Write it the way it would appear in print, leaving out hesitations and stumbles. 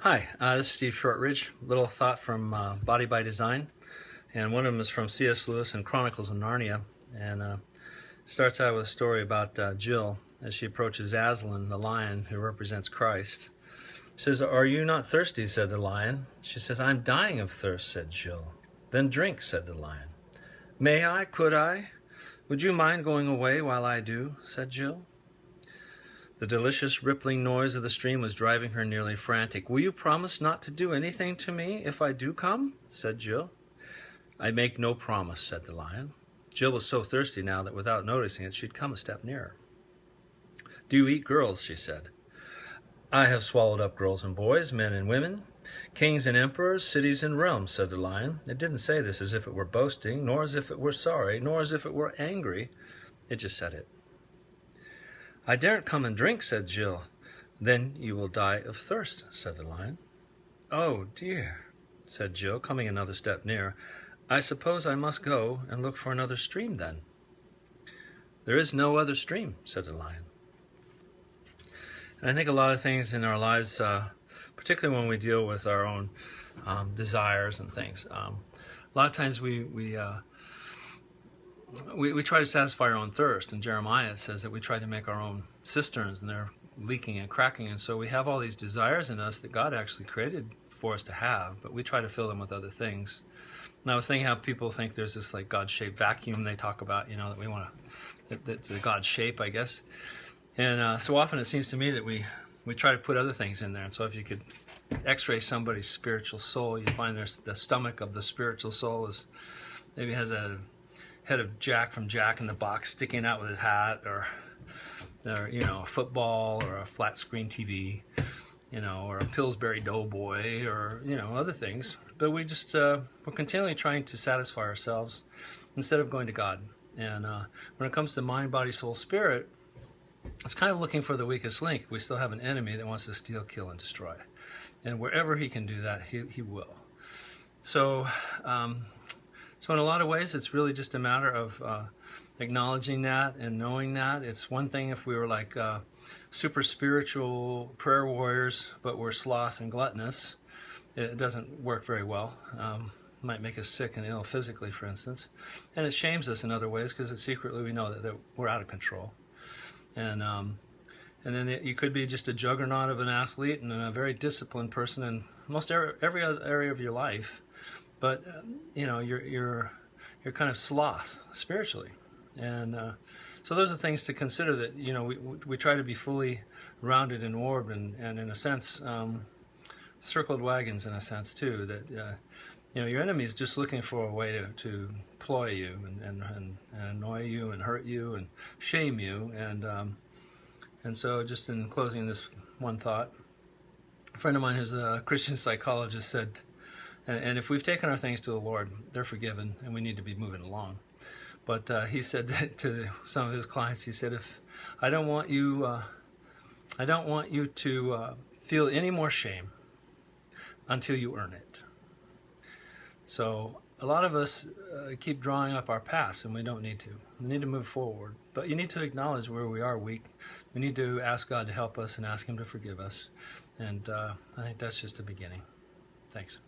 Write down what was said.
Hi, this is Steve Shortridge. Little thought from Body by Design, and one of them is from C.S. Lewis and Chronicles of Narnia, and starts out with a story about Jill as she approaches Aslan, the lion who represents Christ. She says, "Are you not thirsty?" said the lion. She says, "I'm dying of thirst," said Jill. "Then drink," said the lion. "May I? Could I? Would you mind going away while I do?" said Jill. The delicious rippling noise of the stream was driving her nearly frantic. "Will you promise not to do anything to me if I do come?" said Jill. "I make no promise," said the lion. Jill was so thirsty now that without noticing it, she'd come a step nearer. "Do you eat girls?" she said. "I have swallowed up girls and boys, men and women, kings and emperors, cities and realms," said the lion. It didn't say this as if it were boasting, nor as if it were sorry, nor as if it were angry. It just said it. "I daren't come and drink," said Jill. "Then you will die of thirst," said the lion. "Oh dear," said Jill, coming another step nearer. "I suppose I must go and look for another stream then." "There is no other stream," said the lion. And I think a lot of things in our lives, particularly when we deal with our own desires and things, a lot of times we try to satisfy our own thirst. In Jeremiah, it says that we try to make our own cisterns, and they're leaking and cracking. And so we have all these desires in us that God actually created for us to have, but we try to fill them with other things. And I was thinking how people think there's this like God-shaped vacuum they talk about, that we want to, that's a God shape, I guess. And so often it seems to me that we try to put other things in there. And so if you could x-ray somebody's spiritual soul, you find there's the stomach of the spiritual soul is maybe has a head of Jack from Jack in the Box sticking out with his hat, or a football, or a flat screen TV, or a Pillsbury Doughboy, or other things. But we just we're continually trying to satisfy ourselves instead of going to God. And when it comes to mind, body, soul, spirit, it's kind of looking for the weakest link. We still have an enemy that wants to steal, kill, and destroy, and wherever he can do that, he will. So. So in a lot of ways, it's really just a matter of acknowledging that and knowing that. It's one thing if we were like super spiritual prayer warriors, but we're sloth and gluttonous. It doesn't work very well. It might make us sick and ill physically, for instance. And it shames us in other ways because secretly we know that we're out of control. And then you could be just a juggernaut of an athlete and a very disciplined person in most every other area of your life. But you're kind of sloth spiritually, and so those are things to consider. That we try to be fully rounded and orbed, and in a sense, circled wagons in a sense too. That your enemy is just looking for a way to ploy you and annoy you and hurt you and shame you, and so just in closing, this one thought. A friend of mine who's a Christian psychologist said. And if we've taken our things to the Lord, they're forgiven, and we need to be moving along. But he said that to some of his clients, he said, "If I don't want you to feel any more shame until you earn it." So a lot of us keep drawing up our past, and we don't need to. We need to move forward. But you need to acknowledge where we are weak. We need to ask God to help us and ask Him to forgive us. And I think that's just the beginning. Thanks.